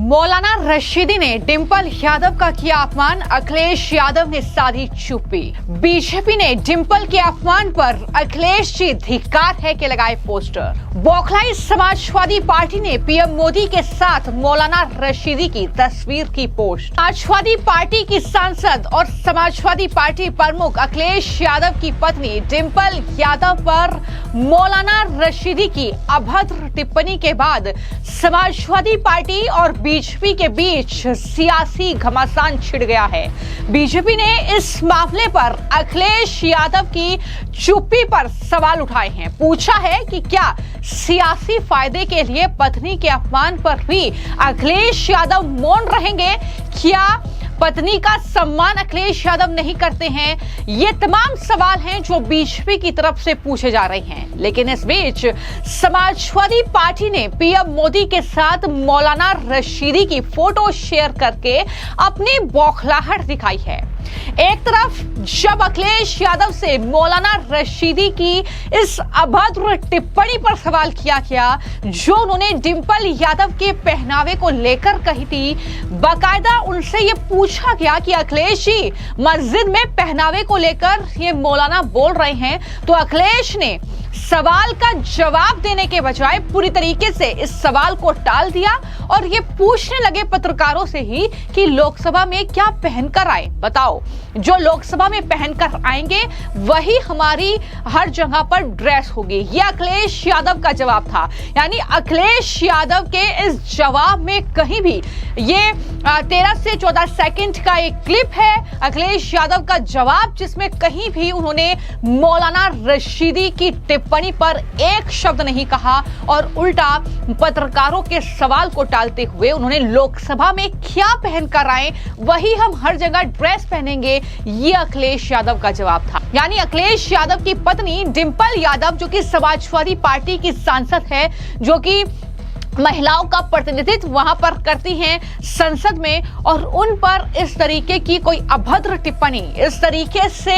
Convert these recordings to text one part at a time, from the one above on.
मौलाना रशीदी ने डिंपल यादव का किया अपमान, अखिलेश यादव ने साधी चुप्पी। बीजेपी ने डिंपल के अपमान पर अखिलेश जी धिक्कार है के लगाए पोस्टर। बौखलाई समाजवादी पार्टी ने पीएम मोदी के साथ मौलाना रशीदी की तस्वीर की पोस्ट। समाजवादी पार्टी की सांसद और समाजवादी पार्टी प्रमुख अखिलेश यादव की पत्नी डिंपल यादव पर मौलाना रशीदी की अभद्र टिप्पणी के बाद समाजवादी पार्टी और बीजेपी के बीच सियासी घमासान छिड़ गया है। बीजेपी ने इस मामले पर अखिलेश यादव की चुप्पी पर सवाल उठाए हैं। पूछा है कि क्या सियासी फायदे के लिए पत्नी के अपमान पर भी अखिलेश यादव मौन रहेंगे? क्या पत्नी का सम्मान अखिलेश यादव नहीं करते हैं? ये तमाम सवाल हैं जो बीजेपी की तरफ से पूछे जा रहे हैं। लेकिन इस बीच समाजवादी पार्टी ने पीएम मोदी के साथ मौलाना रशीदी की फोटो शेयर करके अपनी बौखलाहट दिखाई है। एक तरफ जब अखिलेश यादव से मौलाना रशीदी की इस अभद्र टिप्पणी पर सवाल किया गया जो उन्होंने डिंपल यादव के पहनावे को लेकर कही थी, बाकायदा उनसे ये पूछा गया कि अखिलेश जी मस्जिद में पहनावे को लेकर ये मौलाना बोल रहे हैं, तो अखिलेश ने सवाल का जवाब देने के बजाय पूरी तरीके से इस सवाल को टाल दिया और ये पूछने लगे पत्रकारों से ही कि लोकसभा में क्या पहनकर आए। बताओ, जो लोकसभा में पहनकर आएंगे वही हमारी हर जगह पर ड्रेस होगी। ये अखिलेश यादव का जवाब था। यानी अखिलेश यादव के इस जवाब में कहीं भी ये 13 से 14 सेकंड का एक क्लिप है अखिलेश यादव का जवाब, जिसमें कहीं भी उन्होंने मौलाना रशीदी की टिप्पणी पर एक शब्द नहीं कहा और उल्टा पत्रकारों के सवाल को टालते हुए उन्होंने लोकसभा में क्या पहनकर आए वही हम हर जगह ड्रेस पहनेंगे, ये अखिलेश यादव का जवाब था। यानी अखिलेश यादव की पत्नी डिंपल यादव जो कि समाजवादी पार्टी की सांसद है, जो कि महिलाओं का प्रतिनिधित्व वहां पर करती हैं संसद में, और उन पर इस तरीके की कोई अभद्र टिप्पणी, इस तरीके से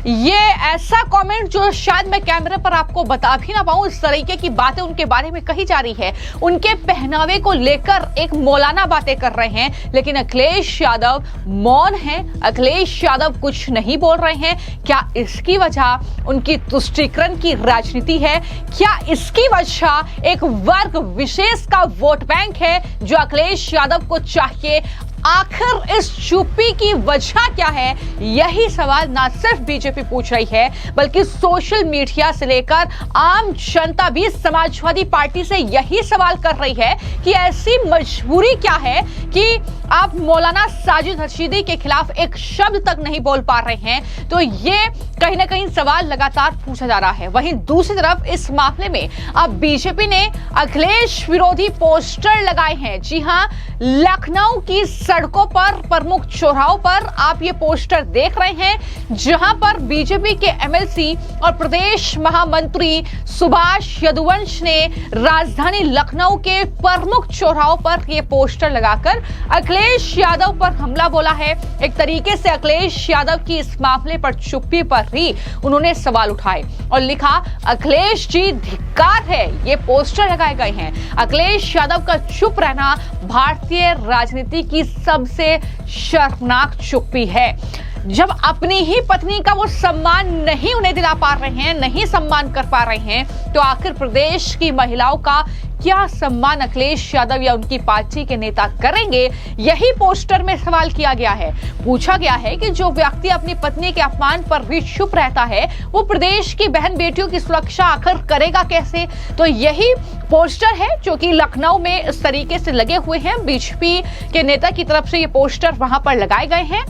ये ऐसा कमेंट जो शायद मैं कैमरे पर आपको बता भी ना पाऊं, इस तरीके की बातें उनके बारे में कही जा रही है। उनके पहनावे को लेकर एक मौलाना बातें कर रहे हैं, लेकिन अखिलेश यादव मौन है, अखिलेश यादव कुछ नहीं बोल रहे हैं। क्या इसकी वजह उनकी तुष्टीकरण की राजनीति है? क्या इसकी वजह एक वर्ग विशेष का वोट बैंक है जो अखिलेश यादव को चाहिए? आखिर इस चुप्पी की वजह क्या है? यही सवाल ना सिर्फ बीजेपी पूछ रही है बल्कि सोशल मीडिया से लेकर आम जनता भी समाजवादी पार्टी से यही सवाल कर रही है कि ऐसी मजबूरी क्या है कि आप मौलाना साजिद रशीदी के खिलाफ एक शब्द तक नहीं बोल पा रहे हैं। तो ये कहीं ना कहीं सवाल लगातार पूछा जा रहा है। वहीं दूसरी तरफ इस मामले में अब बीजेपी ने अखिलेश विरोधी पोस्टर लगाए हैं। जी हां, लखनऊ की सड़कों पर, प्रमुख चौराहों पर आप ये पोस्टर देख रहे हैं, जहां पर बीजेपी के एमएलसी और प्रदेश महामंत्री सुभाष यदुवंश ने राजधानी लखनऊ के प्रमुख चौराहों पर ये पोस्टर लगाकर अखिलेश यादव पर हमला बोला है। एक तरीके से अखिलेश यादव की इस मामले पर चुप्पी पर ही उन्होंने सवाल उठाए और लिखा, अखिलेश जी धिक्कार है। ये पोस्टर लगाए गए हैं। अखिलेश यादव का चुप रहना भारतीय राजनीति की सबसे शर्मनाक चुप्पी है। जब अपनी ही पत्नी का वो सम्मान नहीं उन्हें दिला पा रहे हैं, नहीं सम्मान कर पा रहे हैं, तो आखिर प्रदेश की महिलाओं का क्या सम्मान अखिलेश यादव या उनकी पार्टी के नेता करेंगे? यही पोस्टर में सवाल किया गया है। पूछा गया है कि जो व्यक्ति अपनी पत्नी के अपमान पर भी चुप रहता है वो प्रदेश की बहन बेटियों की सुरक्षा आखिर करेगा कैसे? तो यही पोस्टर है जो कि लखनऊ में इस तरीके से लगे हुए हैं। बीजेपी के नेता की तरफ से ये पोस्टर वहां पर लगाए गए हैं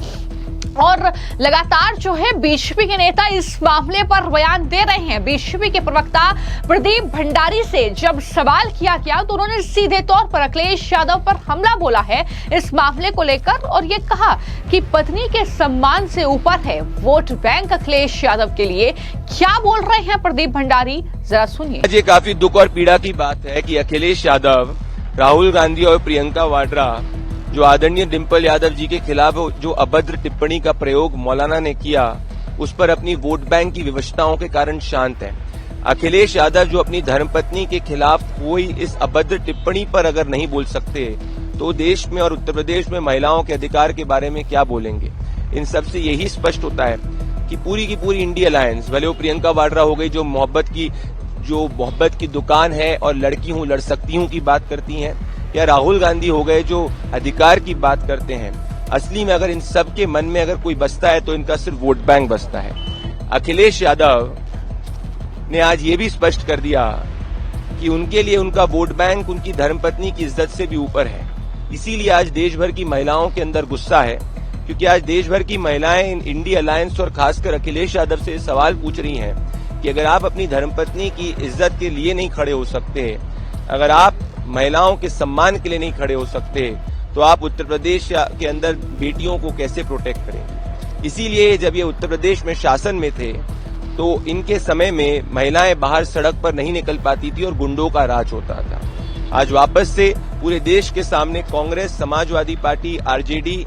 और लगातार जो है बीजेपी के नेता इस मामले पर बयान दे रहे हैं। बीजेपी के प्रवक्ता प्रदीप भंडारी से जब सवाल किया गया तो उन्होंने सीधे तौर पर अखिलेश यादव पर हमला बोला है इस मामले को लेकर और ये कहा कि पत्नी के सम्मान से ऊपर है वोट बैंक अखिलेश यादव के लिए। क्या बोल रहे हैं प्रदीप भंडारी, जरा सुनिए। ये काफी दुख और पीड़ा की बात है कि अखिलेश यादव, राहुल गांधी और प्रियंका वाड्रा जो आदरणीय डिंपल यादव जी के खिलाफ जो अभद्र टिप्पणी का प्रयोग मौलाना ने किया, उस पर अपनी वोट बैंक की विवशताओं के कारण शांत है। अखिलेश यादव जो अपनी धर्मपत्नी के खिलाफ कोई इस अभद्र टिप्पणी पर अगर नहीं बोल सकते तो देश में और उत्तर प्रदेश में महिलाओं के अधिकार के बारे में क्या बोलेंगे। इन सब से यही स्पष्ट होता है कि पूरी इंडिया अलायंस, भले वो प्रियंका वाड्रा हो गई जो मोहब्बत की दुकान है और लड़की हूं लड़ सकती हूं की बात करती हैं, या राहुल गांधी हो गए जो अधिकार की बात करते हैं, असली में अगर इन सब के मन में अगर कोई बसता है तो इनका सिर्फ वोट बैंक बसता है। अखिलेश यादव ने आज ये भी स्पष्ट कर दिया कि उनके लिए उनका वोट बैंक उनकी धर्मपत्नी की इज्जत से भी ऊपर है। इसीलिए आज देश भर की महिलाओं के अंदर गुस्सा है, क्योंकि आज देश भर की महिलाएं इंडिया अलायंस और खासकर अखिलेश यादव से सवाल पूछ रही हैं कि अगर आप अपनी धर्मपत्नी की इज्जत के लिए नहीं खड़े हो सकते, अगर आप महिलाओं के सम्मान के लिए नहीं खड़े हो सकते, तो आप उत्तर प्रदेश के अंदर बेटियों को कैसे प्रोटेक्ट करेंगे। इसीलिए जब ये उत्तर प्रदेश में शासन में थे तो इनके समय में महिलाएं बाहर सड़क पर नहीं निकल पाती थी और गुंडों का राज होता था। आज वापस से पूरे देश के सामने कांग्रेस, समाजवादी पार्टी, आरजेडी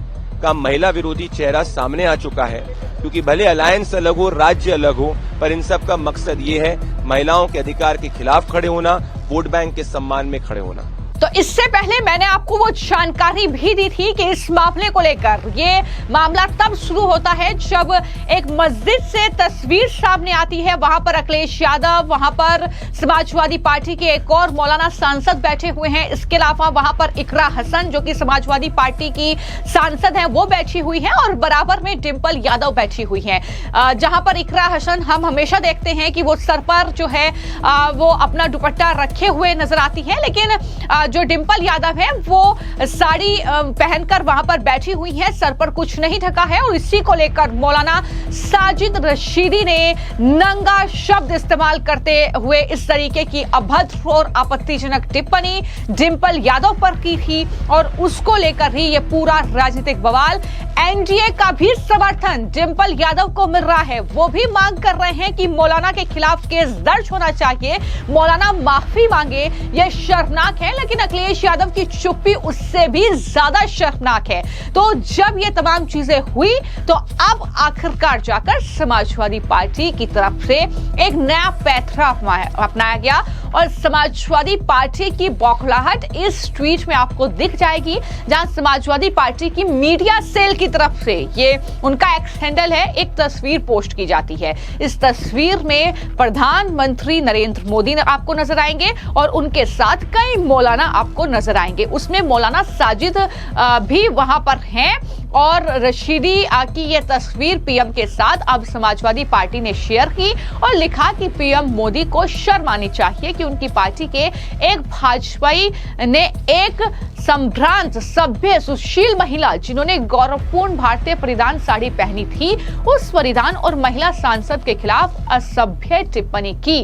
का महिला विरोधी चेहरा सामने आ चुका है, क्योंकि भले अलायंस अलग हो, राज्य अलग हो, पर इन सब का मकसद ये है महिलाओं के अधिकार के खिलाफ खड़े होना, वोट बैंक के सम्मान में खड़े होना। तो इससे पहले मैंने आपको वो जानकारी भी दी थी कि इस मामले को लेकर ये मामला तब शुरू होता है जब एक मस्जिद से तस्वीर सामने आती है। वहां पर अखिलेश यादव, वहां पर समाजवादी पार्टी के एक और मौलाना सांसद बैठे हुए हैं। इसके अलावा वहां पर इकरा हसन जो कि समाजवादी पार्टी की सांसद हैं वो बैठी हुई हैं और बराबर में डिंपल यादव बैठी हुई हैं। जहां पर इकरा हसन हम हमेशा देखते हैं कि वो सर पर जो है वो अपना दुपट्टा रखे हुए नजर आती है, लेकिन जो डिंपल यादव है वो साड़ी पहनकर वहां पर बैठी हुई है, सर पर कुछ नहीं ढका है। और इसी को लेकर मौलाना साजिद रशीदी ने नंगा शब्द इस्तेमाल करते हुए इस तरीके की अभद्र और आपत्तिजनक टिप्पणी डिंपल यादव पर की थी और उसको लेकर ही ये पूरा राजनीतिक बवाल। एनडीए का भी समर्थन डिंपल यादव को मिल रहा है। वो भी मांग कर रहे हैं कि मौलाना के खिलाफ केस दर्ज होना चाहिए, मौलाना माफी मांगे। यह शर्मनाक है, लेकिन अखिलेश यादव की चुप्पी उससे भी ज्यादा शर्मनाक है। तो जब ये तमाम चीजें हुई तो अब आखिरकार जाकर समाजवादी पार्टी की तरफ से एक नया पैंतरा अपनाया गया और समाजवादी पार्टी की बौखलाहट इस ट्वीट में आपको दिख जाएगी, जहां समाजवादी पार्टी की मीडिया सेल की तरफ से ये उनका एक्स हैंडल है, एक तस्वीर पोस्ट की जाती है। इस तस्वीर में प्रधानमंत्री नरेंद्र मोदी आपको नजर आएंगे और उनके साथ कई मौलाना आपको नजर आएंगे। उसमें मौलाना साजिद भी वहां पर हैं और रशीदी की ये तस्वीर पीएम के साथ अब समाजवादी पार्टी ने शेयर की और लिखा कि पीएम मोदी को शर्म आनी चाहिए कि उनकी पार्टी के एक भाजपाई ने एक संभ्रांत, सभ्य, सुशील महिला जिन्होंने गौरवपूर्ण भारतीय परिधान साड़ी पहनी थी, उस परिधान और महिला सांसद के खिलाफ असभ्य टिप्पणी की।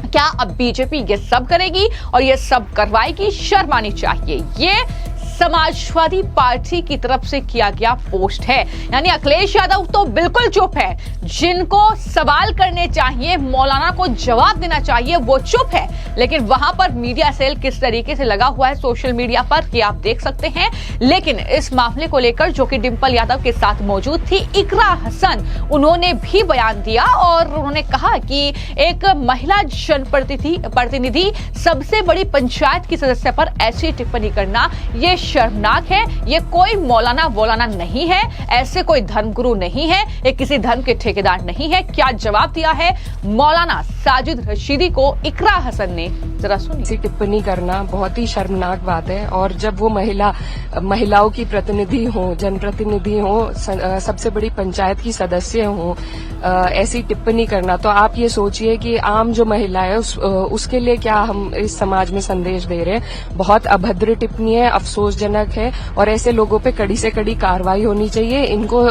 क्या अब बीजेपी ये सब करेगी और ये सब करवाएगी? शर्म आनी चाहिए। ये समाजवादी पार्टी की तरफ से किया गया पोस्ट है। यानी अखिलेश यादव तो बिल्कुल चुप है, जिनको सवाल करने चाहिए, मौलाना को जवाब देना चाहिए, वो चुप है। लेकिन वहां पर मीडिया सेल किस तरीके से लगा हुआ है सोशल मीडिया पर ये आप देख सकते हैं। लेकिन इस मामले को लेकर जो कि डिंपल यादव के साथ मौजूद थी इकरा हसन, उन्होंने भी बयान दिया और उन्होंने कहा कि एक महिला जनप्रतिनिधि सबसे बड़ी पंचायत की सदस्य पर ऐसी टिप्पणी करना ये शर्मनाक है। ये कोई मौलाना नहीं है, ऐसे कोई धर्मगुरु नहीं है, ये किसी धर्म के ठेकेदार नहीं है। क्या जवाब दिया है मौलाना साजिद रशीदी को इकरा हसन ने, जरा सुनिए। ऐसी टिप्पणी करना बहुत ही शर्मनाक बात है और जब वो महिलाओं की प्रतिनिधि हो, जनप्रतिनिधि हो, सबसे बड़ी पंचायत की सदस्य हो, ऐसी टिप्पणी करना, तो आप ये सोचिए कि आम जो महिला है उसके लिए क्या हम इस समाज में संदेश दे रहे हैं। बहुत अभद्र टिप्पणी है, अफसोसजनक है और ऐसे लोगों पे कड़ी से कड़ी कार्रवाई होनी चाहिए। इनको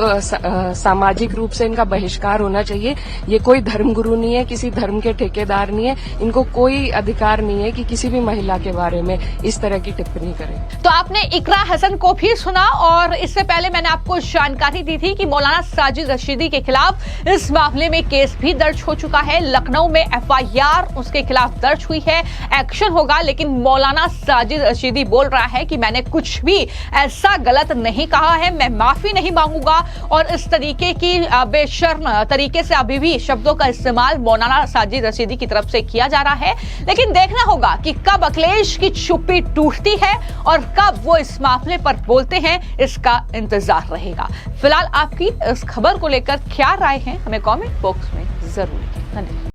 सामाजिक रूप से इनका बहिष्कार होना चाहिए। ये कोई धर्मगुरु नहीं है, किसी धर्म के ठेकेदार नहीं है, इनको कोई अधिकार नहीं है कि किसी भी महिला के बारे में इस तरह की टिप्पणी करें। तो आपने इकरा हसन को भी सुना और इससे पहले मैंने आपको जानकारी दी थी कि मौलाना साजिद रशीदी के खिलाफ इस मामले में केस भी दर्ज हो चुका है। लखनऊ में एफआईआर उसके खिलाफ दर्ज हुई है, एक्शन होगा। लेकिन मौलाना साजिद रशीदी बोल रहा है कि मैंने कुछ भी ऐसा गलत नहीं कहा है, मैं माफी नहीं मांगूंगा। और इस तरीके की बेशर्म तरीके से अभी भी शब्दों का इस्तेमाल मौलाना साजिद रशीदी की तरफ से किया जा रहा है। लेकिन देखना होगा कि कब अखिलेश की चुप्पी टूटती है और कब वो इस मामले पर बोलते हैं, इसका इंतजार रहेगा। फिलहाल आपकी इस खबर को लेकर क्या राय है, हमें कमेंट बॉक्स में जरूर लिखें। धन्यवाद।